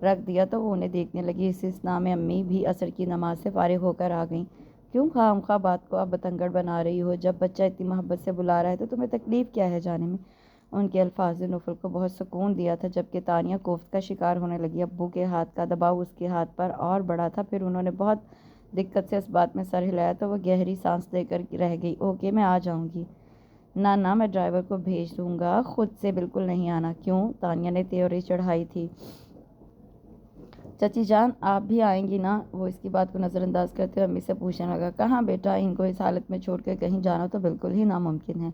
رکھ دیا تو وہ انہیں دیکھنے لگی۔ اس اسنا میں امی بھی عصر کی نماز سے فارغ ہو کر آ گئیں۔ کیوں خواہ بات کو اب بتنگڑ بنا رہی ہو؟ جب بچہ اتنی محبت سے بلا رہا ہے تو تمہیں تکلیف کیا ہے جانے میں؟ ان کے الفاظ نے نوفل کو بہت سکون دیا تھا، جبکہ تانیہ کوفت کا شکار ہونے لگی۔ ابو کے ہاتھ کا دباؤ اس کے ہاتھ پر اور بڑا تھا۔ پھر انہوں نے بہت دقت سے اس بات میں سر ہلایا تو وہ گہری سانس لے کر رہ گئی۔ اوکے، میں آ جاؤں گی۔ نہ میں ڈرائیور کو بھیج دوں گا، خود سے بالکل نہیں آنا۔ کیوں؟ تانیہ نے تیوری چڑھائی تھی۔ چچی جان، آپ بھی آئیں گی نا؟ وہ اس کی بات کو نظر انداز کرتے ہوئے امی سے پوچھنے لگا۔ کہاں بیٹا، ان کو اس حالت میں چھوڑ کر کہیں جانا تو بالکل ہی ناممکن ہے۔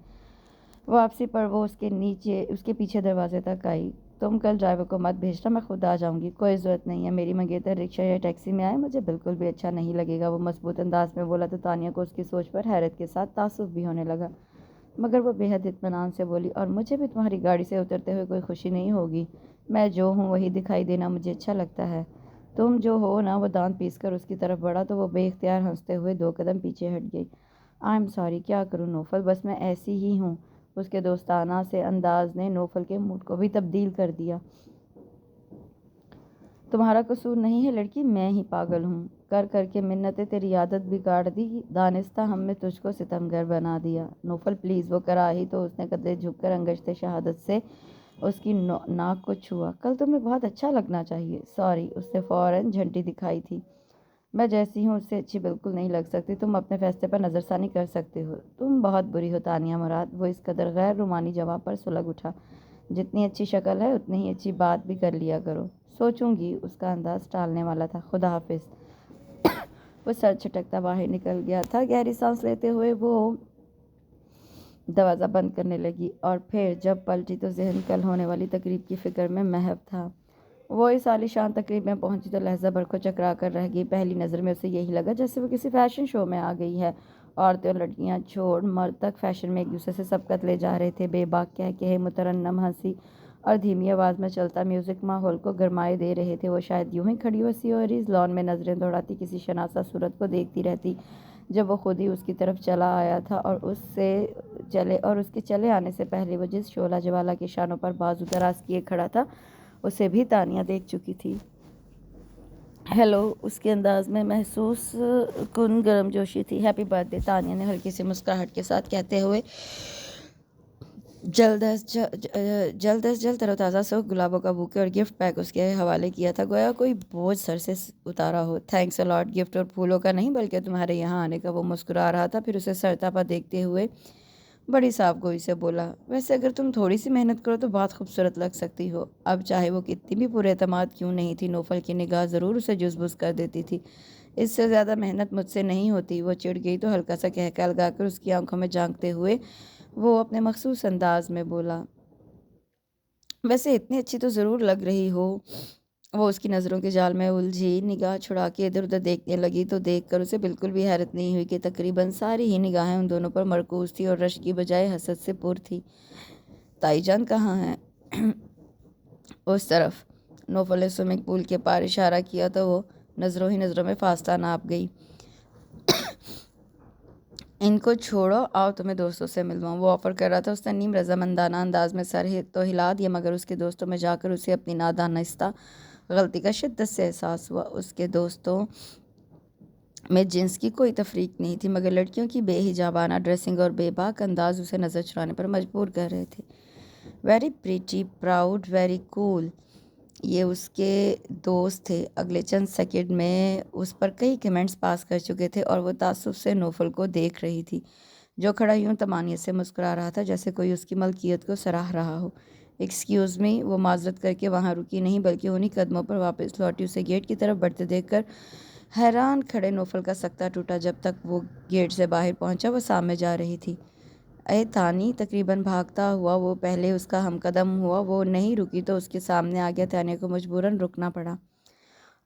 واپسی پر وہ اس کے پیچھے دروازے تک آئی۔ تم کل ڈرائیور کو مت بھیجنا، میں خود آ جاؤں گی۔ کوئی ضرورت نہیں ہے، میری منگیتر رکشہ یا ٹیکسی میں آئے، مجھے بالکل بھی اچھا نہیں لگے گا۔ وہ مضبوط انداز میں بولا تو تانیہ کو اس کی سوچ پر حیرت کے ساتھ تعصب بھی ہونے لگا، مگر وہ بے حد اطمینان سے بولی، اور مجھے بھی تمہاری گاڑی سے اترتے ہوئے کوئی خوشی نہیں ہوگی۔ میں جو ہوں وہی دکھائی دینا مجھے اچھا لگتا ہے۔ تم جو ہو نا؟ وہ دانت پیس کر اس کی طرف بڑھا تو وہ بے اختیار ہنستے ہوئے 2 قدم پیچھے ہٹ گئی۔ آئی ایم سوری، کیا کروں نوفل، بس میں ایسی ہی ہوں۔ اس کے دوستانہ سے انداز نے نوفل کے موڈ کو بھی تبدیل کر دیا۔ تمہارا قصور نہیں ہے لڑکی، میں ہی پاگل ہوں۔ کر کے منتیں تیری عادت بگاڑ دی، دانستہ ہم میں تجھ کو ستمگر بنا دیا۔ نوفل پلیز، وہ کراہی تو اس نے قدرے جھک کر انگشت شہادت سے اس کی ناک کو چھوا۔ کل تمہیں بہت اچھا لگنا چاہیے۔ سوری، اس نے فوراً جھنٹی دکھائی تھی۔ میں جیسی ہوں اس سے اچھی بالکل نہیں لگ سکتی، تم اپنے فیصلے پر نظر ثانی کر سکتے ہو۔ تم بہت بری ہو تانیہ مراد۔ وہ اس قدر غیر رومانی جواب پر سلگ اٹھا۔ جتنی اچھی شکل ہے اتنی ہی اچھی بات بھی کر لیا کرو۔ سوچوں گی۔ اس کا انداز ٹالنے والا تھا۔ خدا حافظ۔ وہ سر چھٹکتا باہر نکل گیا تھا۔ گہری سانس لیتے ہوئے وہ دروازہ بند کرنے لگی، اور پھر جب پلٹی تو ذہن کل ہونے والی تقریب کی فکر میں محو تھا۔ وہ اس عالیشان تقریب میں پہنچی تو لہجہ بھر کو چکرا کر رہ گئی۔ پہلی نظر میں اسے یہی لگا جیسے وہ کسی فیشن شو میں آ گئی ہے۔ عورتیں اور لڑکیاں چھوڑ مرد تک فیشن میں ایک دوسرے سے سبقت لے جا رہے تھے۔ بے باک کہے، مترنم ہنسی اور دھیمی آواز میں چلتا میوزک ماحول کو گرمائے دے رہے تھے۔ وہ شاید یوں ہی کھڑی وسیع اور اس لان میں نظریں دوڑاتی کسی شناسہ صورت کو دیکھتی رہتی جب وہ خود ہی اس کی طرف چلا آیا تھا، اور اس کے چلے آنے سے پہلے وہ جس شعلہ جوالا کے شانوں پر بازو دراز کیے کھڑا تھا اسے بھی تانیہ دیکھ چکی تھی۔ ہیلو، اس کے انداز میں محسوس کن گرم جوشی تھی۔ ہیپی برتھ ڈے، تانیہ نے ہلکی سی مسکراہٹ کے ساتھ کہتے ہوئے جلد از جلد تر و تازہ سرخ گلابوں کا بوکے اور گفٹ پیک اس کے حوالے کیا تھا، گویا کوئی بوجھ سر سے اتارا ہو۔ تھینکس اے لاٹ، گفٹ اور پھولوں کا نہیں بلکہ تمہارے یہاں آنے کا۔ وہ مسکرا رہا تھا، پھر اسے سرتاپا دیکھتے ہوئے بڑی صاف گوئی سے بولا، ویسے اگر تم تھوڑی سی محنت کرو تو بہت خوبصورت لگ سکتی ہو۔ اب چاہے وہ کتنی بھی پر اعتماد کیوں نہیں تھی، نوفل کی نگاہ ضرور اسے جز بز کر دیتی تھی۔ اس سے زیادہ محنت مجھ سے نہیں ہوتی۔ وہ چڑ گئی تو ہلکا سا کہکا لگا کر اس کی آنکھوں میں جھانکتے ہوئے وہ اپنے مخصوص انداز میں بولا، ویسے اتنی اچھی تو ضرور لگ رہی ہو۔ وہ اس کی نظروں کے جال میں الجھی، نگاہ چھڑا کے ادھر ادھر دیکھنے لگی تو دیکھ کر اسے بالکل بھی حیرت نہیں ہوئی کہ تقریباً ساری ہی نگاہیں ان دونوں پر مرکوز تھی اور رشک کی بجائے حسد سے پر تھی۔ تائی جان کہاں ہیں؟ اس طرف۔ نوفل نے سوئمنگ پول کے پار اشارہ کیا تو وہ نظروں ہی نظروں میں فاصلہ ناپ گئی۔ ان کو چھوڑو، آؤ تمہیں دوستوں سے ملواؤں۔ وہ آفر کر رہا تھا۔ اس نے نیم رضامندانہ انداز میں سر تو ہلا دیا، مگر اس کے دوستوں میں جا کر اسے اپنی نادانستہ غلطی کا شدت سے احساس ہوا۔ اس کے دوستوں میں جنس کی کوئی تفریق نہیں تھی، مگر لڑکیوں کی بے حجابانہ ڈریسنگ اور بے باک انداز اسے نظر چرانے پر مجبور کر رہے تھے۔ Very pretty, proud, very cool, یہ اس کے دوست تھے۔ اگلے چند سیکنڈ میں اس پر کئی کمنٹس پاس کر چکے تھے اور وہ تعصب سے نوفل کو دیکھ رہی تھی، جو کھڑا یوں طمانیت سے مسکرا رہا تھا جیسے کوئی اس کی ملکیت کو سراہ رہا ہو۔ ایکسکیوز می، وہ معذرت کر کے وہاں رکی نہیں بلکہ انہی قدموں پر واپس لوٹی۔ اسے گیٹ کی طرف بڑھتے دیکھ کر حیران کھڑے نوفل کا سکتہ ٹوٹا۔ جب تک وہ گیٹ سے باہر پہنچا وہ سامنے جا رہی تھی۔ اے تانی، تقریباً بھاگتا ہوا وہ پہلے اس کا ہم قدم ہوا۔ وہ نہیں رکی تو اس کے سامنے آ گیا۔ تانیہ کو مجبوراً رکنا پڑا۔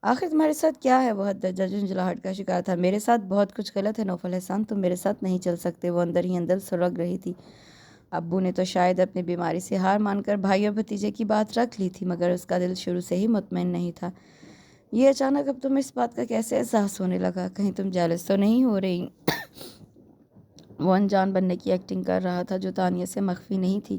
آخر تمہارے ساتھ کیا ہے؟ وہ حد درجہ جھنجھلاہٹ کا شکار تھا۔ میرے ساتھ بہت کچھ غلط ہے نوفل احسان، تم میرے ساتھ نہیں چل سکتے۔ وہ اندر ہی اندر سلگ رہی تھی۔ ابو نے تو شاید اپنی بیماری سے ہار مان کر بھائی اور بھتیجے کی بات رکھ لی تھی، مگر اس کا دل شروع سے ہی مطمئن نہیں تھا۔ یہ اچانک اب تمہیں اس بات کا کیسے احساس ہونے لگا؟ کہیں تم جیلس تو نہیں ہو رہی؟ وہ انجان بننے کی ایکٹنگ کر رہا تھا جو تانیہ سے مخفی نہیں تھی۔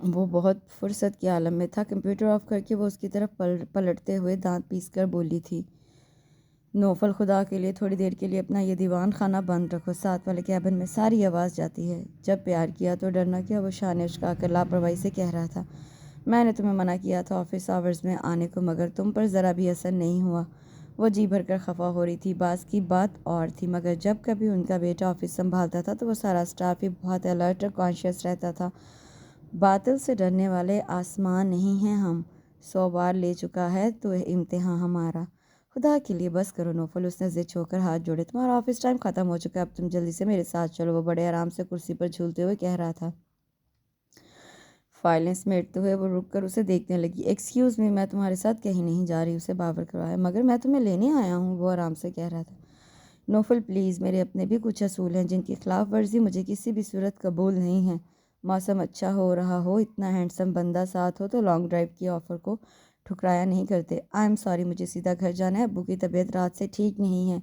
وہ بہت فرصت کے عالم میں تھا۔ کمپیوٹر آف کر کے وہ اس کی طرف پلٹتے ہوئے دانت پیس کر بولی تھی، نوفل خدا کے لیے تھوڑی دیر کے لیے اپنا یہ دیوان خانہ بند رکھو، ساتھ والے کیبن میں ساری آواز جاتی ہے۔ جب پیار کیا تو ڈرنا کیا، وہ شانے اچکا کر لاپرواہی سے کہہ رہا تھا۔ میں نے تمہیں منع کیا تھا آفس آورز میں آنے کو، مگر تم پر ذرا بھی اثر نہیں ہوا۔ وہ جی بھر کر خفا ہو رہی تھی۔ باز کی بات اور تھی، مگر جب کبھی ان کا بیٹا آفس سنبھالتا تھا تو وہ سارا اسٹاف ہی بہت الرٹ اور کانشیس رہتا تھا۔ باطل سے ڈرنے والے آسمان نہیں ہیں ہم، 100 بار لے چکا ہے تو امتحان ہمارا۔ خدا کے لیے بس کرو نوفل، اس نے ضد چھو کر ہاتھ جوڑے، تمہارا آفس ٹائم ختم ہو چکا ہے، اب تم جلدی سے میرے ساتھ چلو۔ وہ بڑے آرام سے کرسی پر جھولتے ہوئے کہہ رہا تھا۔ فائلیں سمیٹتے ہوئے وہ رک کر اسے دیکھنے لگی۔ ایکسکیوز می، میں تمہارے ساتھ کہیں نہیں جا رہی، اسے باور کروایا۔ مگر میں تمہیں لینے آیا ہوں، وہ آرام سے کہہ رہا تھا۔ نوفل پلیز، میرے اپنے بھی کچھ اصول ہیں جن کی خلاف ورزی مجھے کسی بھی صورت قبول نہیں ہے۔ موسم اچھا ہو رہا ہو، اتنا ہینڈسم بندہ ساتھ ہو تو لانگ ڈرائیو کی آفر کو ٹھکرایا نہیں کرتے۔ آئی ایم سوری، مجھے سیدھا گھر جانا ہے، ابو کی طبیعت رات سے ٹھیک نہیں ہے۔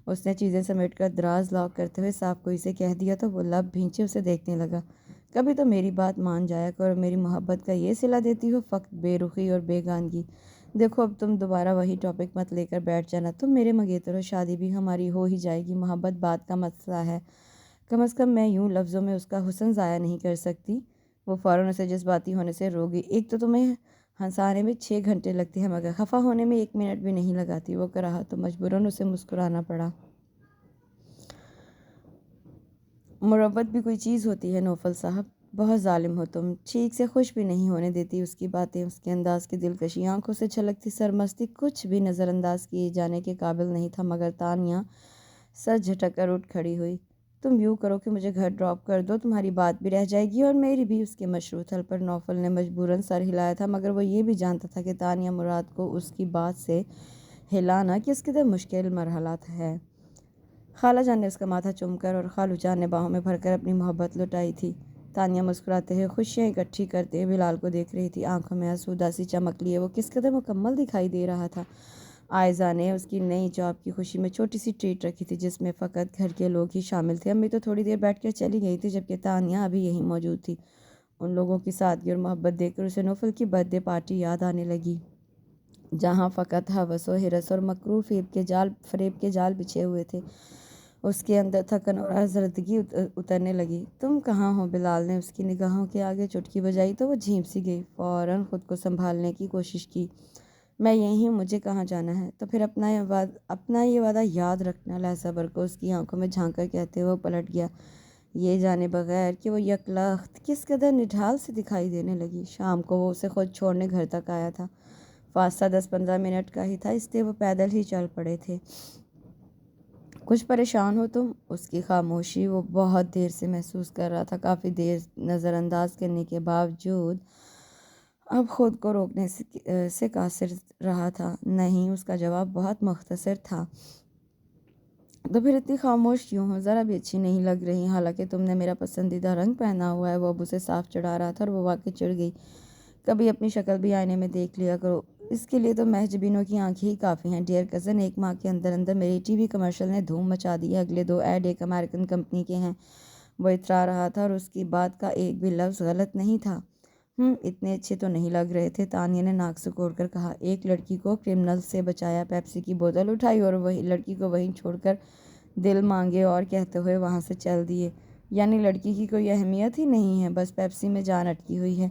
اس نے چیزیں سمیٹ کر دراز لاک کرتے ہوئے صاف کوئی سے کہہ دیا تو وہ لب بھینچے اسے دیکھنے لگا۔ کبھی تو میری بات مان جایا کرو، میری محبت کا یہ صلہ دیتی ہو، فقط بے رخی اور بیگانگی۔ دیکھو اب تم دوبارہ وہی ٹاپک مت لے کر بیٹھ جانا، تم میرے منگیتر ہو، شادی بھی ہماری ہو ہی جائے گی، محبت بات کا مسئلہ ہے، کم از کم میں یوں لفظوں میں اس کا حسن ضائع نہیں کر سکتی۔ وہ فوراً اسے جذباتی ہونے سے روک گئی۔ ایک تو تمہیں ہنسانے میں 6 گھنٹے لگتے ہیں مگر خفا ہونے میں 1 منٹ بھی نہیں لگاتی۔ وہ کہا تو مجبوراً اسے مسکرانا پڑا۔ مروت بھی کوئی چیز ہوتی ہے نوفل صاحب، بہت ظالم ہو تم، ٹھیک سے خوش بھی نہیں ہونے دیتی۔ اس کی باتیں، اس کے انداز کی دلکشی، آنکھوں سے چھلکتی سرمستی، کچھ بھی نظر انداز کیے جانے کے قابل نہیں تھا۔ مگر تانیہ سر جھٹک کر اٹھ کھڑی ہوئی۔ تم یوں کرو کہ مجھے گھر ڈراپ کر دو، تمہاری بات بھی رہ جائے گی اور میری بھی۔ اس کے مشروط حل پر نوفل نے مجبوراً سر ہلایا تھا، مگر وہ یہ بھی جانتا تھا کہ تانیہ مراد کو اس کی بات سے ہلانا کس قدر مشکل مرحلہ ہے۔ خالہ جان نے اس کا ماتھا چوم کر اور خالو جان نے باہوں میں بھر کر اپنی محبت لٹائی تھی۔ تانیہ مسکراتے ہوئے خوشیاں اکٹھی کرتے ہوئے بلال کو دیکھ رہی تھی، آنکھوں میں آسودہ سی چمک لیے وہ کس قدر مکمل دکھائی دے رہا تھا۔ آئزہ نے اس کی نئی جاب کی خوشی میں چھوٹی سی ٹریٹ رکھی تھی جس میں فقط گھر کے لوگ ہی شامل تھے۔ امی تو تھوڑی دیر بیٹھ کر چلی گئی تھی جبکہ تانیہ ابھی یہیں موجود تھی۔ ان لوگوں کی سادگی اور محبت دیکھ کر اسے نوفل کی برتھ ڈے پارٹی یاد آنے لگی، جہاں فقط ہوس و ہرس اور مکروہ فریب کے جال بچھے ہوئے تھے۔ اس کے اندر تھکن اور آزردگی اترنے لگی۔ تم کہاں ہو؟ بلال نے اس کی نگاہوں کے آگے چٹکی بجائی تو وہ جھینپ سی گئی۔ فوراً خود کو سنبھالنے کی کوشش کی۔ میں یہیں ہوں، مجھے کہاں جانا ہے؟ تو پھر اپنا یہ وعدہ یاد رکھنا، لہذا بھر کو اس کی آنکھوں میں جھانک کر کہتے ہوئے وہ پلٹ گیا، یہ جانے بغیر کہ وہ یکلخت کس قدر نڈھال سے دکھائی دینے لگی۔ شام کو وہ اسے خود چھوڑنے گھر تک آیا تھا۔ فاصلہ 10-15 منٹ کا ہی تھا، اس لیے وہ پیدل ہی چل پڑے تھے۔ کچھ پریشان ہو تم؟ اس کی خاموشی وہ بہت دیر سے محسوس کر رہا تھا، کافی دیر نظر انداز کرنے کے باوجود اب خود کو روکنے سے قاصر رہا تھا۔ نہیں، اس کا جواب بہت مختصر تھا۔ تو پھر اتنی خاموش کیوں ہو؟ ذرا بھی اچھی نہیں لگ رہی، حالانکہ تم نے میرا پسندیدہ رنگ پہنا ہوا ہے۔ وہ اب اسے صاف چڑھا رہا تھا اور وہ واقعی چڑھ گئی۔ کبھی اپنی شکل بھی آئینے میں دیکھ لیا کرو، اس کے لیے تو محجبینوں کی آنکھیں ہی کافی ہیں۔ ڈیئر کزن، 1 ماہ کے اندر اندر میری ٹی وی کمرشل نے دھوم مچا دی ہے، اگلے 2 ایڈ ایک امریکن کمپنی کے ہیں۔ وہ اترا رہا تھا اور اس کی بات کا ایک بھی لفظ غلط نہیں تھا۔ اتنے اچھے تو نہیں لگ رہے تھے، تانیہ نے ناک سکوڑ کر کہا۔ ایک لڑکی کو کرمنل سے بچایا، پیپسی کی بوتل اٹھائی اور وہی لڑکی کو وہیں چھوڑ کر دل مانگے اور کہتے ہوئے وہاں سے چل دیے۔ یعنی لڑکی کی کوئی اہمیت ہی نہیں ہے، بس پیپسی میں جان اٹکی ہوئی ہے۔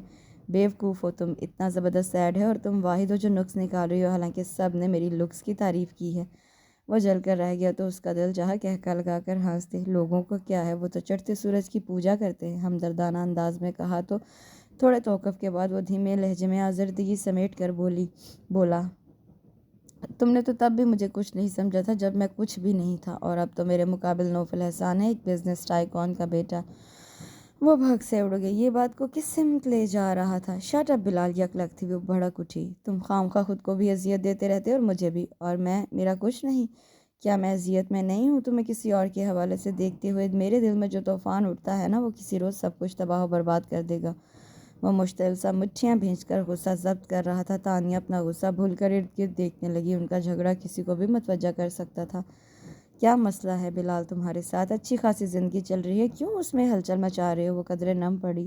بیوقوف ہو تم، اتنا زبردست ایڈ ہے اور تم واحد ہو جو نقص نکال رہی ہو، حالانکہ سب نے میری لکس کی تعریف کی ہے۔ وہ جل کر رہ گیا تو اس کا دل چاہا کہکا لگا کر ہنس دے۔ لوگوں کو کیا ہے، وہ تو چڑھتے سورج کی پوجا کرتے ہیں، ہمدردانہ انداز میں کہا تو تھوڑے توقف کے بعد وہ دھیمے لہجے میں آزردگی سمیٹ کر بولا، تم نے تو تب بھی مجھے کچھ نہیں سمجھا تھا جب میں کچھ بھی نہیں تھا، اور اب تو میرے مقابل نوفل احسان ہے، ایک بزنس ٹائکون کا بیٹا۔ وہ بھگ سے اڑ گئی۔ یہ بات کو کس سمت لے جا رہا تھا؟ شٹ اپ بلال، یکلخت تھی وہ بھڑک اٹھی۔ تم خواہ خود کو بھی اذیت دیتے رہتے اور مجھے بھی، اور میرا کچھ نہیں؟ کیا میں اذیت میں نہیں ہوں؟ تمہیں کسی اور کے حوالے سے دیکھتے ہوئے میرے دل میں جو طوفان اٹھتا ہے نا، وہ کسی روز سب کچھ تباہ و برباد کر دے گا۔ وہ مشتعل سا مٹھیاں بھینچ کر غصہ ضبط کر رہا تھا۔ تانیہ اپنا غصہ بھول کر ارد گرد دیکھنے لگی، ان کا جھگڑا کسی کو بھی متوجہ کر سکتا تھا۔ کیا مسئلہ ہے بلال تمہارے ساتھ؟ اچھی خاصی زندگی چل رہی ہے، کیوں اس میں ہلچل مچا رہے ہو؟ وہ قدرے نم پڑی۔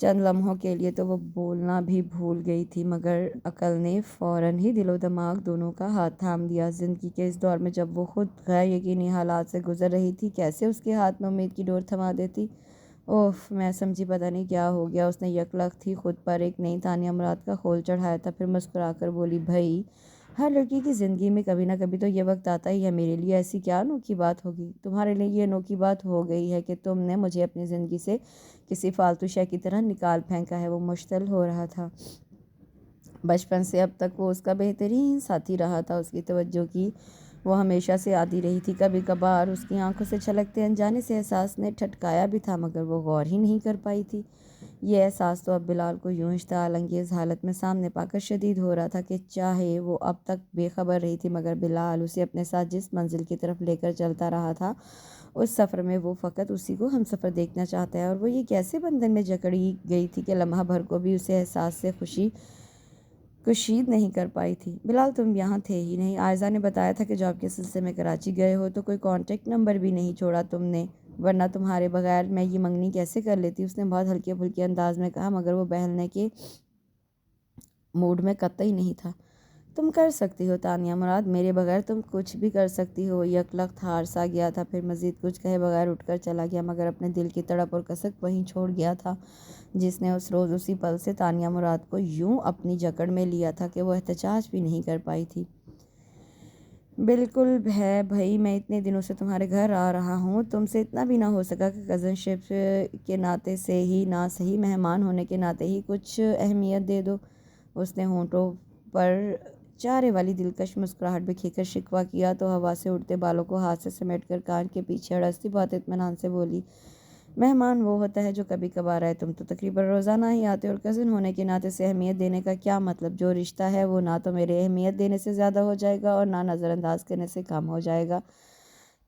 چند لمحوں کے لیے تو وہ بولنا بھی بھول گئی تھی، مگر عقل نے فوراً ہی دل و دماغ دونوں کا ہاتھ تھام دیا۔ زندگی کے اس دور میں جب وہ خود غیر یقینی حالات سے گزر رہی تھی، کیسے اس کے ہاتھ میں امید کی ڈور تھما دیتی؟ اوف، میں سمجھی پتہ نہیں کیا ہو گیا۔ اس نے یکلخت ہی خود پر ایک نئی تانیہ مراد کا خول چڑھایا تھا، پھر مسکرا کر بولی، بھائی، ہر لڑکی کی زندگی میں کبھی نہ کبھی تو یہ وقت آتا ہی ہے۔ میرے لیے ایسی کیا انوکھی بات ہوگی؟ تمہارے لیے یہ انوکھی بات ہو گئی ہے کہ تم نے مجھے اپنی زندگی سے کسی فالتو شے کی طرح نکال پھینکا ہے۔ وہ مشتعل ہو رہا تھا۔ بچپن سے اب تک وہ اس کا بہترین ساتھی رہا تھا، اس کی توجہ کی وہ ہمیشہ سے عادی رہی تھی۔ کبھی کبھار اس کی آنکھوں سے چھلکتے انجانے سے احساس نے ٹھٹکایا بھی تھا، مگر وہ غور ہی نہیں کر پائی تھی۔ یہ احساس تو اب بلال کو یوں اشتعال انگیز حالت میں سامنے پا کر شدید ہو رہا تھا کہ چاہے وہ اب تک بے خبر رہی تھی، مگر بلال اسے اپنے ساتھ جس منزل کی طرف لے کر چلتا رہا تھا، اس سفر میں وہ فقط اسی کو ہمسفر دیکھنا چاہتا ہے، اور وہ یہ کیسے بندھن میں جکڑی گئی تھی کہ لمحہ بھر کو بھی اسے احساس سے خوشی کشید نہیں کر پائی تھی۔ بلال، تم یہاں تھے ہی نہیں۔ عائزہ نے بتایا تھا کہ جاب کے سلسلے میں کراچی گئے ہو، تو کوئی کانٹیکٹ نمبر بھی نہیں چھوڑا تم نے، ورنہ تمہارے بغیر میں یہ منگنی کیسے کر لیتی؟ اس نے بہت ہلکے پھلکے انداز میں کہا، مگر وہ بہلنے کے موڈ میں قطعی نہیں تھا۔ تم کر سکتی ہو تانیہ مراد، میرے بغیر تم کچھ بھی کر سکتی ہو۔ یکلخت ہار سا گیا تھا، پھر مزید کچھ کہے بغیر اٹھ کر چلا گیا، مگر اپنے دل کی تڑپ اور کسک وہیں چھوڑ گیا تھا جس نے اس روز اسی پل سے تانیہ مراد کو یوں اپنی جکڑ میں لیا تھا کہ وہ احتجاج بھی نہیں کر پائی تھی۔ بالکل ہے بھائی، میں اتنے دنوں سے تمہارے گھر آ رہا ہوں، تم سے اتنا بھی نہ ہو سکا کہ کزن شپ کے ناطے سے ہی نہ صحیح مہمان ہونے کے ناطے ہی کچھ اہمیت دے دو؟ اس نے ہونٹوں پر چارے والی دلکش مسکراہٹ بکھیر کر شکوہ کیا تو ہوا سے اڑتے بالوں کو ہاتھ سے سمیٹ کر کان کے پیچھے اڑستی بہت اطمینان سے بولی، مہمان وہ ہوتا ہے جو کبھی کبھار آئے، تم تو تقریباً روزانہ ہی آتے، اور کزن ہونے کے ناطے سے اہمیت دینے کا کیا مطلب؟ جو رشتہ ہے وہ نہ تو میرے اہمیت دینے سے زیادہ ہو جائے گا اور نہ نظر انداز کرنے سے کم ہو جائے گا۔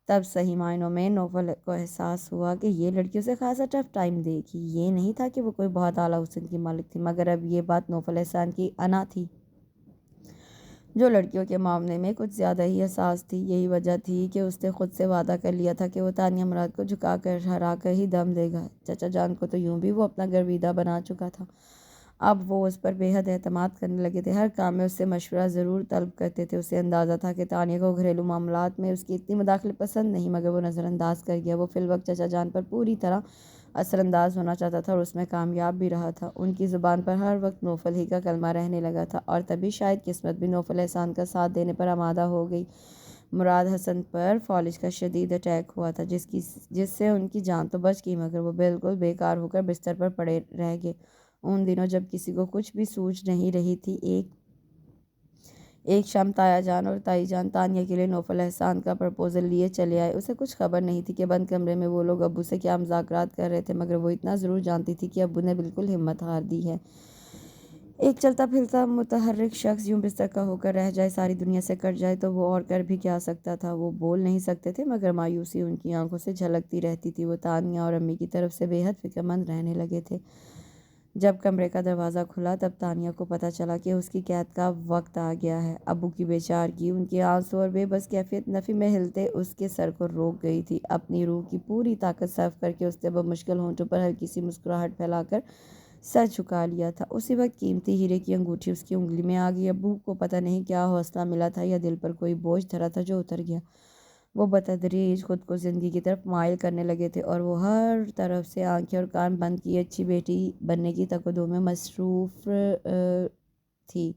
تب صحیح معنوں میں نوفل کو احساس ہوا کہ یہ لڑکی اسے خاصا ٹف ٹائم دے گی۔ یہ نہیں تھا کہ وہ کوئی بہت اعلیٰ حسن کی مالک تھی، مگر اب یہ بات نوفل احسان کی انا تھی، جو لڑکیوں کے معاملے میں کچھ زیادہ ہی حساس تھی۔ یہی وجہ تھی کہ اس نے خود سے وعدہ کر لیا تھا کہ وہ تانیہ مراد کو جھکا کر ہرا کر ہی دم لے گا۔ چچا جان کو تو یوں بھی وہ اپنا گرویدہ بنا چکا تھا، اب وہ اس پر بے حد اعتماد کرنے لگے تھے، ہر کام میں اس سے مشورہ ضرور طلب کرتے تھے۔ اسے اندازہ تھا کہ تانیہ کو گھریلو معاملات میں اس کی اتنی مداخلت پسند نہیں، مگر وہ نظر انداز کر گیا۔ وہ فی الوقت چچا جان پر پوری طرح اثر انداز ہونا چاہتا تھا، اور اس میں کامیاب بھی رہا تھا۔ ان کی زبان پر ہر وقت نوفل ہی کا کلمہ رہنے لگا تھا، اور تبھی شاید قسمت بھی نوفل احسان کا ساتھ دینے پر آمادہ ہو گئی۔ مراد حسن پر فالج کا شدید اٹیک ہوا تھا، جس سے ان کی جان تو بچ گئی، مگر وہ بالکل بیکار ہو کر بستر پر پڑے رہ گئے۔ ان دنوں جب کسی کو کچھ بھی سوچ نہیں رہی تھی، ایک شام تایا جان اور تائی جان تانیہ کے لیے نوفل احسان کا پرپوزل لیے چلے آئے۔ اسے کچھ خبر نہیں تھی کہ بند کمرے میں وہ لوگ ابو سے کیا مذاکرات کر رہے تھے، مگر وہ اتنا ضرور جانتی تھی کہ ابو نے بالکل ہمت ہار دی ہے۔ ایک چلتا پھرتا متحرک شخص یوں بستر کا ہو کر رہ جائے، ساری دنیا سے کٹ جائے، تو وہ اور کر بھی کیا سکتا تھا؟ وہ بول نہیں سکتے تھے، مگر مایوسی ان کی آنکھوں سے جھلکتی رہتی تھی۔ وہ تانیہ اور امی کی طرف سے بے حد فکر مند رہنے لگے تھے۔ جب کمرے کا دروازہ کھلا، تب تانیہ کو پتہ چلا کہ اس کی قید کا وقت آ گیا ہے۔ ابو کی بے چارگی، ان کے آنسو اور بے بس کیفیت نفی میں ہلتے اس کے سر کو روک گئی تھی۔ اپنی روح کی پوری طاقت صرف کر کے اس نے بمشکل ہونٹوں پر ہلکی سی مسکراہٹ پھیلا کر سر جھکا لیا تھا۔ اسی وقت قیمتی ہیرے کی انگوٹھی اس کی انگلی میں آ گئی۔ ابو کو پتہ نہیں کیا حوصلہ ملا تھا، یا دل پر کوئی بوجھ دھرا تھا جو اتر گیا۔ وہ بتدریج خود کو زندگی کی طرف مائل کرنے لگے تھے، اور وہ ہر طرف سے آنکھیں اور کان بند کیے اچھی بیٹی بننے کی تگ و دو میں مصروف تھی۔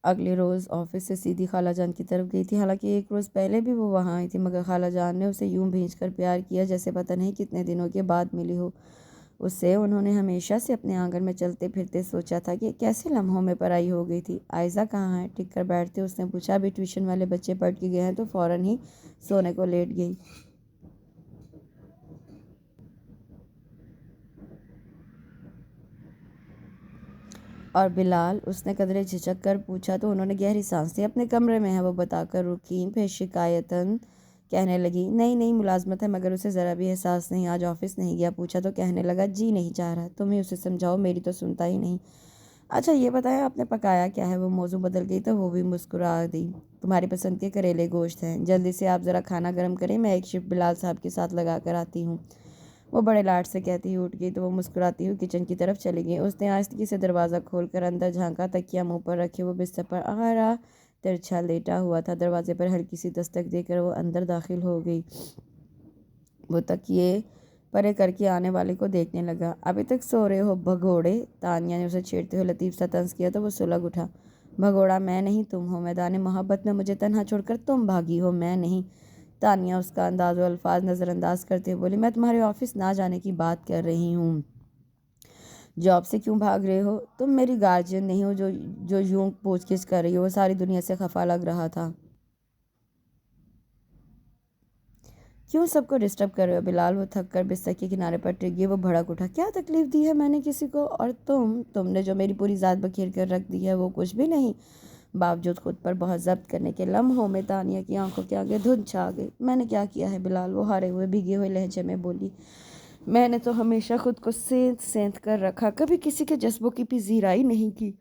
اگلے روز آفس سے سیدھی خالہ جان کی طرف گئی تھی، حالانکہ ایک روز پہلے بھی وہ وہاں آئی تھی، مگر خالہ جان نے اسے یوں بھینج کر پیار کیا جیسے پتہ نہیں کتنے دنوں کے بعد ملی ہو۔ اس سے انہوں نے ہمیشہ سے اپنے آنگن میں چلتے پھرتے سوچا تھا کہ کیسے لمحوں میں پرائی ہو گئی تھی۔ عائزہ کہاں ہے؟ ٹک کر بیٹھتے اس نے پوچھا۔ ابھی ٹیوشن والے بچے پڑھ کے گئے ہیں، تو فوراً ہی سونے کو لیٹ گئی۔ اور بلال؟ اس نے قدرے جھجک کر پوچھا تو انہوں نے گہری سانس لی۔ اپنے کمرے میں ہے وہ بتا کر رکیں، پھر شکایتاً کہنے لگی، نہیں ملازمت ہے، مگر اسے ذرا بھی احساس نہیں، آج آفس نہیں گیا۔ پوچھا تو کہنے لگا، جی نہیں چاہ رہا۔ تم ہی اسے سمجھاؤ، میری تو سنتا ہی نہیں۔ اچھا یہ بتائیں آپ نے پکایا کیا ہے؟ وہ موضوع بدل گئی تو وہ بھی مسکرا دی۔ تمہاری پسند کے کریلے گوشت ہیں، جلدی سے آپ ذرا کھانا گرم کریں، میں ایک شفٹ بلال صاحب کے ساتھ لگا کر آتی ہوں۔ وہ بڑے لاڈ سے کہتی ہوئی اٹھ گئی تو وہ مسکراتی ہوئی کچن کی طرف چلی گئی۔ اس نے آہستگی سے دروازہ کھول کر اندر جھانکا۔ تکیہ منہ پر رکھے وہ بستر پر آرا ترچھا لیٹا ہوا تھا۔ دروازے پر ہلکی سی دستک دے کر وہ اندر داخل ہو گئی۔ وہ تکیے پرے کر کے آنے والے کو دیکھنے لگا۔ ابھی تک سو رہے ہو بھگوڑے؟ تانیہ نے اسے چھیڑتے ہوئے لطیف سا طنز کیا تو وہ سلگ اٹھا۔ بھگوڑا میں نہیں تم ہو۔ میدان محبت میں مجھے تنہا چھوڑ کر تم بھاگی ہو، میں نہیں۔ تانیہ اس کا انداز و الفاظ نظر انداز کرتے ہوئے بولی، میں تمہارے آفس نہ جانے کی بات کر رہی ہوں۔ جاب سے کیوں بھاگ رہے ہو؟ تم میری گارجین نہیں ہو جو یوں پوچھ گچھ کر رہی ہو۔ وہ ساری دنیا سے خفا لگ رہا تھا۔ کیوں سب کو ڈسٹرب کر رہے ہو بلال؟ وہ تھک کر بستر کے کنارے پر ٹک گئی۔ وہ بھڑک اٹھا، کیا تکلیف دی ہے میں نے کسی کو؟ اور تم نے جو میری پوری ذات بکھیر کر رکھ دی ہے وہ کچھ بھی نہیں؟ باوجود خود پر بہت ضبط کرنے کے لمحوں میں تانیہ کی آنکھوں کے آگے دھند چھا گئی۔ میں نے کیا کیا ہے بلال؟ وہ ہارے ہوئے بھیگے ہوئے لہجے میں بولی۔ میں نے تو ہمیشہ خود کو سینت سینت کر رکھا، کبھی کسی کے جذبوں کی پذیرائی نہیں کی۔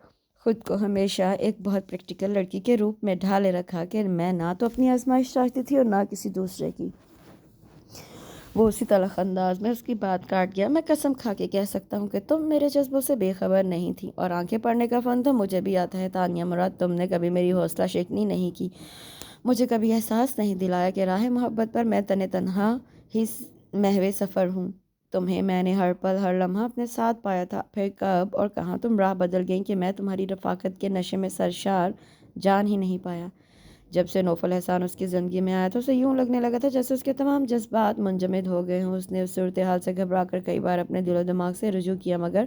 خود کو ہمیشہ ایک بہت پریکٹیکل لڑکی کے روپ میں ڈھالے رکھا کہ میں نہ تو اپنی آزمائش چاہتی تھی اور نہ کسی دوسرے کی۔ وہ اسی تلخ انداز میں اس کی بات کاٹ گیا۔ میں قسم کھا کے کہہ سکتا ہوں کہ تم میرے جذبوں سے بے خبر نہیں تھی، اور آنکھیں پڑھنے کا فن تو مجھے بھی آتا ہے تانیہ مراد۔ تم نے کبھی میری حوصلہ شکنی نہیں کی، مجھے کبھی احساس نہیں دلایا کہ راہ محبت پر میں تنہا ہی محو سفر ہوں۔ تمہیں میں نے ہر پل ہر لمحہ اپنے ساتھ پایا تھا، پھر کب اور کہاں تم راہ بدل گئیں کہ میں تمہاری رفاقت کے نشے میں سرشار جان ہی نہیں پایا۔ جب سے نوفل احسان اس کی زندگی میں آیا تو اسے یوں لگنے لگا تھا جیسے اس کے تمام جذبات منجمد ہو گئے ہوں۔ اس نے اس صورتحال سے گھبرا کر کئی بار اپنے دل و دماغ سے رجوع کیا، مگر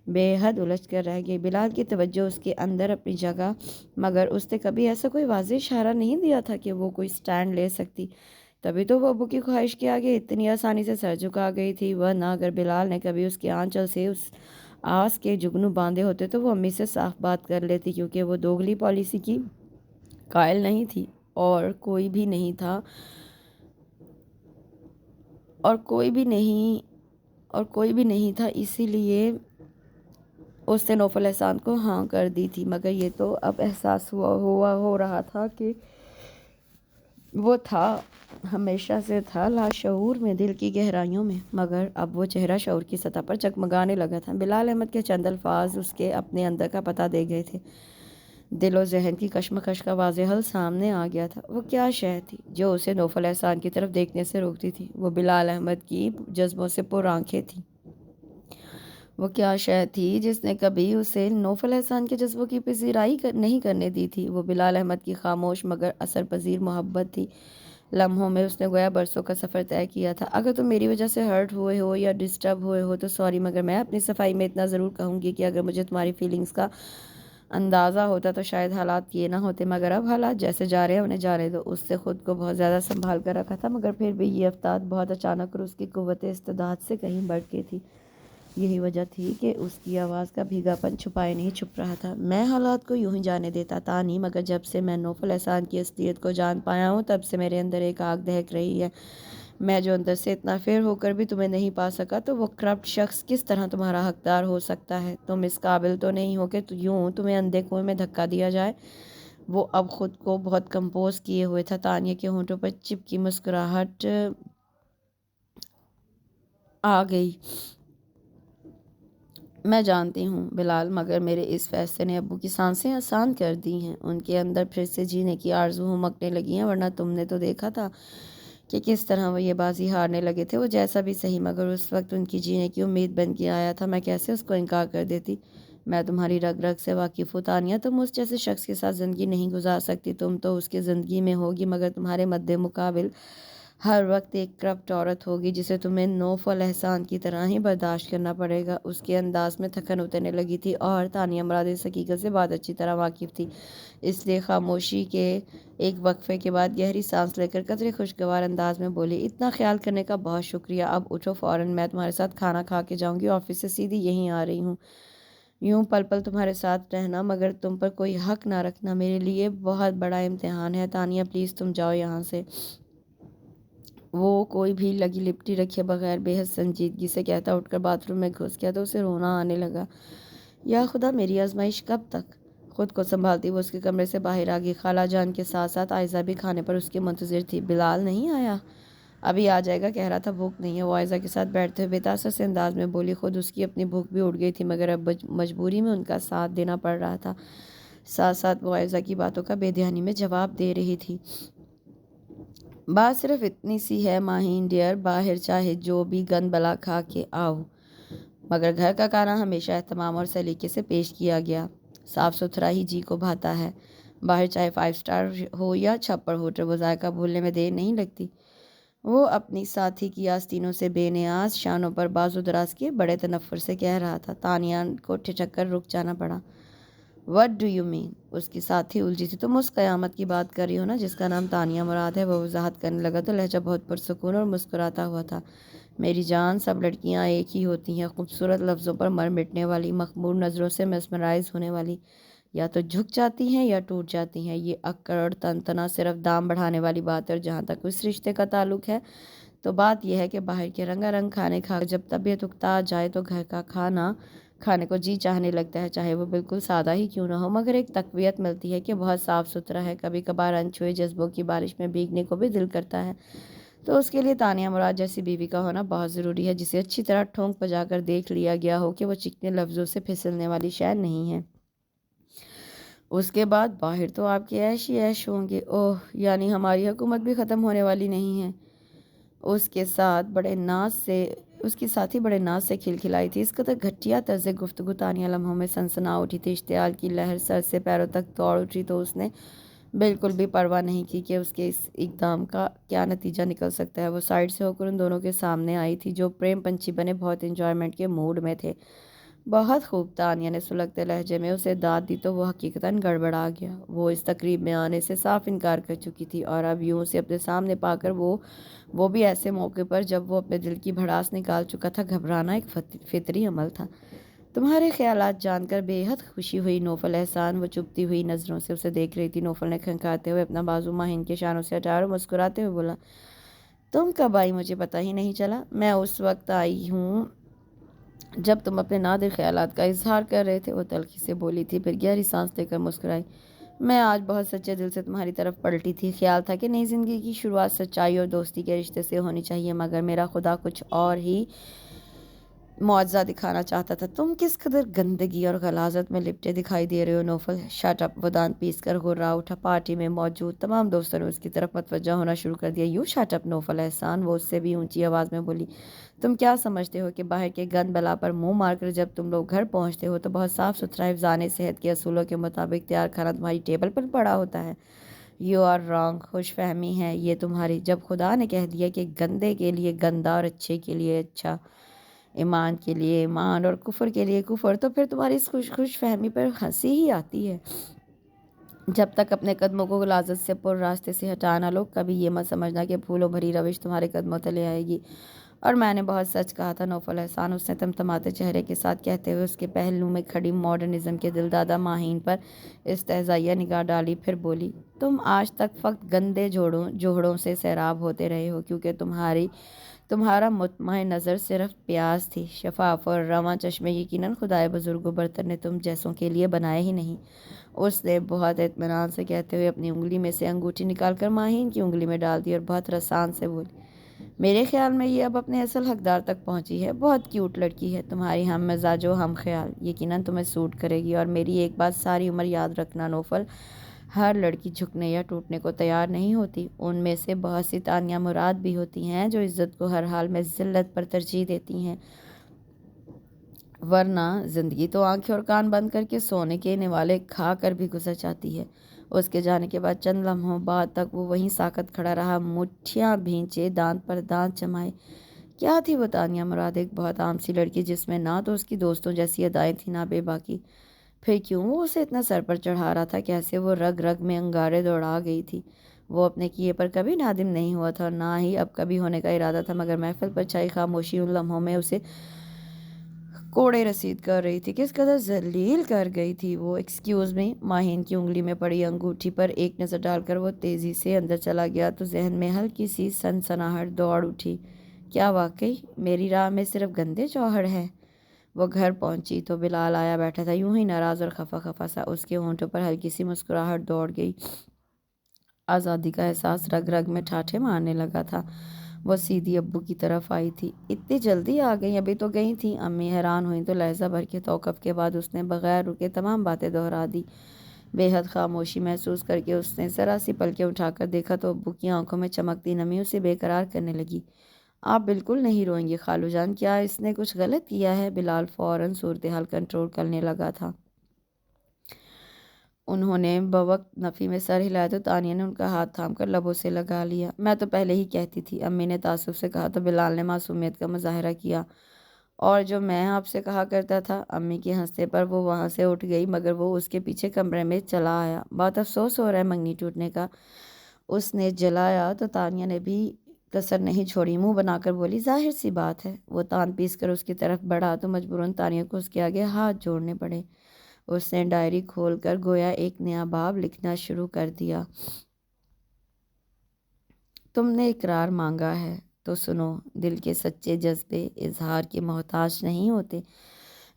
بے حد الجھ کر رہ گئی۔ بلال کی توجہ اس کے اندر اپنی جگہ، مگر اس نے کبھی ایسا کوئی واضح اشارہ نہیں دیا تھا کہ وہ کوئی سٹینڈ لے سکتی۔ تبھی تو وہ ابو کی خواہش کے آگے اتنی آسانی سے سر جھکا گئی تھی، ورنہ اگر بلال نے کبھی اس کے آنچل سے اس آس کے جگنو باندھے ہوتے تو وہ امی سے صاف بات کر لیتی، کیونکہ وہ دوگلی پالیسی کی قائل نہیں تھی اور کوئی بھی نہیں تھا، اسی لیے اس نے نوفل احسان کو ہاں کر دی تھی۔ مگر یہ تو اب احساس ہو رہا تھا کہ وہ ہمیشہ سے تھا لاشعور میں، دل کی گہرائیوں میں، مگر اب وہ چہرہ شعور کی سطح پر جگمگانے لگا تھا۔ بلال احمد کے چند الفاظ اس کے اپنے اندر کا پتہ دے گئے تھے۔ دل و ذہن کی کشمکش کا واضح حل سامنے آ گیا تھا۔ وہ کیا شے تھی جو اسے نوفل احسان کی طرف دیکھنے سے روکتی تھی؟ وہ بلال احمد کی جذبوں سے پر آنکھیں تھی۔ وہ کیا شے تھی جس نے کبھی اسے نوفل احسان کے جذبوں کی پذیرائی نہیں کرنے دی تھی؟ وہ بلال احمد کی خاموش مگر اثر پذیر محبت تھی۔ لمحوں میں اس نے گویا برسوں کا سفر طے کیا تھا۔ اگر تم میری وجہ سے ہرٹ ہوئے ہو یا ڈسٹرب ہوئے ہو تو سوری، مگر میں اپنی صفائی میں اتنا ضرور کہوں گی کہ اگر مجھے تمہاری فیلنگز کا اندازہ ہوتا تو شاید حالات یہ نہ ہوتے، مگر اب حالات جیسے جا رہے ہیں انہیں جانے دو۔ اس سے خود کو بہت زیادہ سنبھال کر رکھا تھا، مگر پھر بھی یہ افتاد بہت اچانک اور اس کی قوت استعداد سے کہیں بڑھ کے تھی۔ یہی وجہ تھی کہ اس کی آواز کا بھیگا پن چھپائے نہیں چھپ رہا تھا۔ میں حالات کو یوں ہی جانے دیتا تانی، مگر جب سے میں نوفل احسان کی اصلیت کو جان پایا ہوں تب سے میرے اندر ایک آگ دہک رہی ہے۔ میں جو اندر سے اتنا فیر ہو کر بھی تمہیں نہیں پا سکا تو وہ کرپٹ شخص کس طرح تمہارا حقدار ہو سکتا ہے؟ تم اس قابل تو نہیں ہو کہ یوں تمہیں اندھے کنویں میں دھکا دیا جائے۔ وہ اب خود کو بہت کمپوز کیے ہوئے تھا۔ تانیہ کے ہونٹوں پر چپکی مسکراہٹ آ گئی۔ میں جانتی ہوں بلال، مگر میرے اس فیصلے نے ابو کی سانسیں آسان کر دی ہیں۔ ان کے اندر پھر سے جینے کی آرزو ہمکنے لگی ہیں، ورنہ تم نے تو دیکھا تھا کہ کس طرح وہ یہ بازی ہارنے لگے تھے۔ وہ جیسا بھی صحیح، مگر اس وقت ان کی جینے کی امید بن کے آیا تھا، میں کیسے اس کو انکار کر دیتی؟ میں تمہاری رگ رگ سے واقف ہوں تانیہ، تم اس جیسے شخص کے ساتھ زندگی نہیں گزار سکتی۔ تم تو اس کی زندگی میں ہوگی، مگر تمہارے مد مقابل ہر وقت ایک کرپٹ عورت ہوگی جسے تمہیں نوفل احسان کی طرح ہی برداشت کرنا پڑے گا۔ اس کے انداز میں تھکن اترنے لگی تھی، اور تانیہ مراد اس حقیقت سے بہت اچھی طرح واقف تھی، اس لیے خاموشی کے ایک وقفے کے بعد گہری سانس لے کر قدرے خوشگوار انداز میں بولی، اتنا خیال کرنے کا بہت شکریہ، اب اٹھو فوراً، میں تمہارے ساتھ کھانا کھا کے جاؤں گی، آفس سے سیدھی یہیں آ رہی ہوں۔ یوں پل پل تمہارے ساتھ رہنا مگر تم پر کوئی حق نہ رکھنا میرے لیے بہت بڑا امتحان ہے۔ تانیہ پلیز تم جاؤ یہاں سے۔ وہ کوئی بھی لگی لپٹی رکھے بغیر بے حد سنجیدگی سے کہتا اٹھ کر باتھ روم میں گھس گیا تو اسے رونا آنے لگا۔ یا خدا، میری آزمائش کب تک؟ خود کو سنبھالتی وہ اس کے کمرے سے باہر آ گئی۔ خالہ جان کے ساتھ ساتھ آئزہ بھی کھانے پر اس کے منتظر تھی۔ بلال نہیں آیا؟ ابھی آ جائے گا، کہہ رہا تھا بھوک نہیں ہے۔ وہ عائزہ کے ساتھ بیٹھتے ہوئے بےتاثر سے انداز میں بولی۔ خود اس کی اپنی بھوک بھی اڑ گئی تھی، مگر اب مجبوری میں ان کا ساتھ دینا پڑ رہا تھا۔ ساتھ ساتھ وہ عائزہ کی باتوں کا بے دھیانی میں جواب دے رہی تھی۔ بات صرف اتنی سی ہے ماہین ڈیئر، باہر چاہے جو بھی گند بلا کھا کے آؤ، مگر گھر کا کھانا ہمیشہ اہتمام اور سلیقے سے پیش کیا گیا۔ صاف ستھرا ہی جی کو بھاتا ہے۔ باہر چاہے 5 اسٹار ہو یا چھپر ہوٹل، وہ ذائقہ بھولنے میں دیر نہیں لگتی۔ وہ اپنی ساتھی کی آستینوں سے بے نیاز شانوں پر بازو دراز کیے بڑے تنفر سے کہہ رہا تھا۔ تانیہ کو ٹھٹک کر رک جانا پڑا۔ "What do you mean?" اس کی ساتھی الجھی تھی۔ "تم اس قیامت کی بات کر رہی ہو نا جس کا نام تانیہ مراد ہے." وہ وضاحت کرنے لگا تو لہجہ بہت پرسکون اور مسکراتا ہوا تھا۔ "میری جان، سب لڑکیاں ایک ہی ہوتی ہیں، خوبصورت لفظوں پر مر مٹنے والی، مخمور نظروں سے میسمرائز ہونے والی۔ یا تو جھک جاتی ہیں یا ٹوٹ جاتی ہیں۔ یہ اکڑ اور تنتنا صرف دام بڑھانے والی بات ہے، اور جہاں تک اس رشتے کا تعلق ہے تو بات یہ ہے کہ باہر کے رنگا رنگ کھانے کھا کر جب طبیعت اکتا جائے تو گھر کا کھانا کھانے کو جی چاہنے لگتا ہے، چاہے وہ بالکل سادہ ہی کیوں نہ ہو، مگر ایک تقویت ملتی ہے کہ بہت صاف ستھرا ہے۔ کبھی کبھار انچھوئے جذبوں کی بارش میں بھیگنے کو بھی دل کرتا ہے، تو اس کے لیے تانیہ مراد جیسی بیوی کا ہونا بہت ضروری ہے، جسے اچھی طرح ٹھونک بجا کر دیکھ لیا گیا ہو کہ وہ چکنے لفظوں سے پھسلنے والی شے نہیں ہے۔ اس کے بعد باہر تو آپ کے عیش ہی عیش ہوں گے۔ اوہ، یعنی ہماری حکومت بھی ختم ہونے والی نہیں ہے۔ اس کے ساتھی بڑے ناز سے کھلکھلائی تھی۔ اس قدر گھٹیا طرز گفتگو تانیہ لمحوں میں سنسنا اٹھی تھی۔ اشتعال کی لہر سر سے پیروں تک دوڑ اٹھی تو اس نے بالکل بھی پرواہ نہیں کی کہ اس کے اس اقدام کا کیا نتیجہ نکل سکتا ہے۔ وہ سائڈ سے ہو کر ان دونوں کے سامنے آئی تھی، جو پریم پنچھی بنے بہت انجوائمنٹ کے موڈ میں تھے۔ "بہت خوب!" تانیہ نے سلگتے لہجے میں اسے داد دی تو وہ حقیقتاً گڑبڑا گیا۔ وہ اس تقریب میں آنے سے صاف انکار کر چکی تھی، اور اب یوں اسے اپنے سامنے پا کر وہ بھی ایسے موقع پر جب وہ اپنے دل کی بھڑاس نکال چکا تھا، گھبرانا ایک فطری عمل تھا۔ "تمہارے خیالات جان کر بے حد خوشی ہوئی نوفل احسان." وہ چبھتی ہوئی نظروں سے اسے دیکھ رہی تھی۔ نوفل نے کھنکھاتے ہوئے اپنا بازو ماہین کے شانوں سے ہٹایا اور مسکراتے ہوئے بولا، "تم کب آئی مجھے پتہ ہی نہیں چلا۔ میں اس وقت آئی ہوں جب تم اپنے نادر خیالات کا اظہار کر رہے تھے." وہ تلخی سے بولی تھی، پھر گہری سانس لے کر مسکرائی۔ "میں آج بہت سچے دل سے تمہاری طرف پلٹی تھی۔ خیال تھا کہ نئی زندگی کی شروعات سچائی اور دوستی کے رشتے سے ہونی چاہیے، مگر میرا خدا کچھ اور ہی معجزہ دکھانا چاہتا تھا۔ تم کس قدر گندگی اور غلاظت میں لپٹے دکھائی دے رہے ہو نوفل." "Shut up!" وہ دانت پیس کر غرا اٹھا۔ پارٹی میں موجود تمام دوستوں نے اس کی طرف متوجہ ہونا شروع کر دیا۔ "یو شٹ اپ نوفل احسان!" وہ اس سے بھی اونچی آواز میں بولی۔ "تم کیا سمجھتے ہو کہ باہر کے گند بلا پر منہ مار کر جب تم لوگ گھر پہنچتے ہو تو بہت صاف ستھرا حفظان صحت کے اصولوں کے مطابق تیار کھانا تمہاری ٹیبل پر پڑا ہوتا ہے؟ You are wrong! خوش فہمی ہے یہ تمہاری۔ جب خدا نے کہہ دیا کہ گندے کے لیے گندا اور اچھے کے لیے اچھا، ایمان کے لیے ایمان اور کفر کے لیے کفر، تو پھر تمہاری اس خوش فہمی پر ہنسی ہی آتی ہے۔ جب تک اپنے قدموں کو غلاظت سے پر راستے سے ہٹا نہ لو، کبھی یہ مت سمجھنا کہ پھولوں بھری روش تمہارے قدموں تلے آئے گی۔ اور میں نے بہت سچ کہا تھا نوفل احسان!" اس نے تمتماتے چہرے کے ساتھ کہتے ہوئے اس کے پہلو میں کھڑی ماڈرنزم کے دلدادہ ماہین پر استہزائیہ نگاہ ڈالی، پھر بولی، "تم آج تک فقط گندے جوہڑوں سے سیراب ہوتے رہے ہو، کیونکہ تمہارا مطمع نظر صرف پیاز تھی۔ شفاف اور رواں چشمے یقیناً خدائے بزرگ و برتر نے تم جیسوں کے لیے بنائے ہی نہیں." اس نے بہت اطمینان سے کہتے ہوئے اپنی انگلی میں سے انگوٹھی نکال کر ماہین کی انگلی میں ڈال دی اور بہت رسان سے بولی، "میرے خیال میں یہ اب اپنے اصل حقدار تک پہنچی ہے۔ بہت کیوٹ لڑکی ہے، تمہاری ہم مزاج و ہم خیال، یقیناً تمہیں سوٹ کرے گی۔ اور میری ایک بات ساری عمر یاد رکھنا نوفل، ہر لڑکی جھکنے یا ٹوٹنے کو تیار نہیں ہوتی۔ ان میں سے بہت سی تانیہ مراد بھی ہوتی ہیں جو عزت کو ہر حال میں ذلت پر ترجیح دیتی ہیں، ورنہ زندگی تو آنکھیں اور کان بند کر کے سونے کے نوالے کھا کر بھی گزر جاتی ہے." اس کے جانے کے بعد چند لمحوں بعد تک وہ وہیں ساکت کھڑا رہا، مٹھیاں بھینچے، دانت پر دانت جمائے۔ کیا تھی وہ تانیہ مراد؟ ایک بہت عام سی لڑکی جس میں نہ تو اس کی دوستوں جیسی ادائیں تھیں، نہ بے باکی۔ پھر کیوں وہ اسے اتنا سر پر چڑھا رہا تھا؟ کیسے وہ رگ رگ میں انگارے دوڑا گئی تھی؟ وہ اپنے کیے پر کبھی نادم نہیں ہوا تھا، اور نہ ہی اب کبھی ہونے کا ارادہ تھا، مگر محفل پر چھائی خاموشی ان لمحوں میں اسے کوڑے رسید کر رہی تھی۔ کس قدر ذلیل کر گئی تھی وہ! "Excuse me!" ماہین کی انگلی میں پڑی انگوٹھی پر ایک نظر ڈال کر وہ تیزی سے اندر چلا گیا تو ذہن میں ہلکی سی سنسناہٹ دوڑ اٹھی۔ کیا واقعی میری راہ میں صرف گندے جوہر ہیں؟ وہ گھر پہنچی تو بلال آیا بیٹھا تھا، یوں ہی ناراض اور خفا خفا سا۔ اس کے ہونٹوں پر ہلکی سی مسکراہٹ دوڑ گئی۔ آزادی کا احساس رگ رگ میں ٹھاٹھے مارنے لگا تھا۔ وہ سیدھی ابو کی طرف آئی تھی۔ اتنی جلدی آ گئی؟ ابھی تو گئی تھیں۔ امی حیران ہوئیں تو لہجہ بھر کے توقف کے بعد اس نے بغیر رکے تمام باتیں دہرا دی۔ بے حد خاموشی محسوس کر کے اس نے ذرا سی پلکیں اٹھا کر دیکھا تو ابو کی آنکھوں میں چمکتی نمی اسے بے قرار کرنے لگی۔ آپ بالکل نہیں روئیں گی خالو جان، کیا اس نے کچھ غلط کیا ہے؟ بلال فوراً صورتحال کنٹرول کرنے لگا تھا۔ انہوں نے بوقت نفی میں سر ہلایا تو تانیہ نے ان کا ہاتھ تھام کر لبوں سے لگا لیا۔ میں تو پہلے ہی کہتی تھی، امی نے تعصب سے کہا تو بلال نے معصومیت کا مظاہرہ کیا۔ اور جو میں آپ سے کہا کرتا تھا۔ امی کے ہنسنے پر وہ وہاں سے اٹھ گئی مگر وہ اس کے پیچھے کمرے میں چلا آیا۔ بہت افسوس ہو رہا ہے منگنی ٹوٹنے کا، اس نے جلایا تو تانیہ نے بھی کسر نہیں چھوڑی، منہ بنا کر بولی ظاہر سی بات ہے۔ وہ تان پیس کر اس کی طرف بڑھا تو مجبوراً تانیہ کو اس کے آگے ہاتھ جوڑنے پڑے۔ اس نے ڈائری کھول کر گویا ایک نیا باب لکھنا شروع کر دیا۔ تم نے اقرار مانگا ہے تو سنو، دل کے سچے جذبے اظہار کے محتاج نہیں ہوتے۔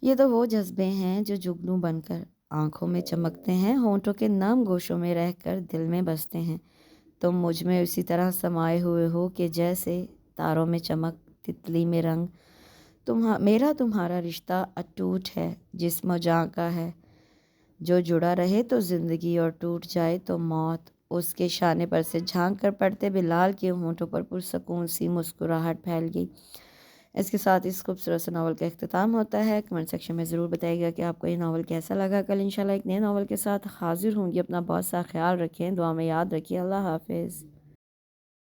یہ تو وہ جذبے ہیں جو جگنو بن کر آنکھوں میں چمکتے ہیں، ہونٹوں کے نم گوشوں میں رہ کر دل میں بستے ہیں۔ تم مجھ میں اسی طرح سمائے ہوئے ہو کہ جیسے تاروں میں چمک، تتلی میں رنگ۔ میرا تمہارا رشتہ اٹوٹ ہے، جسم و جاں کا ہے، جو جڑا رہے تو زندگی اور ٹوٹ جائے تو موت۔ اس کے شانے پر سے جھانک کر پڑتے بلال کے ہونٹوں پر پرسکون سی مسکراہٹ پھیل گئی۔ اس کے ساتھ اس خوبصورت سے ناول کا اختتام ہوتا ہے۔ کمنٹ سیکشن میں ضرور بتائیے گا کہ آپ کو یہ ناول کیسا لگا۔ کل انشاءاللہ ایک نئے ناول کے ساتھ حاضر ہوں گی۔ اپنا بہت سا خیال رکھیں، دعا میں یاد رکھیں۔ اللہ حافظ۔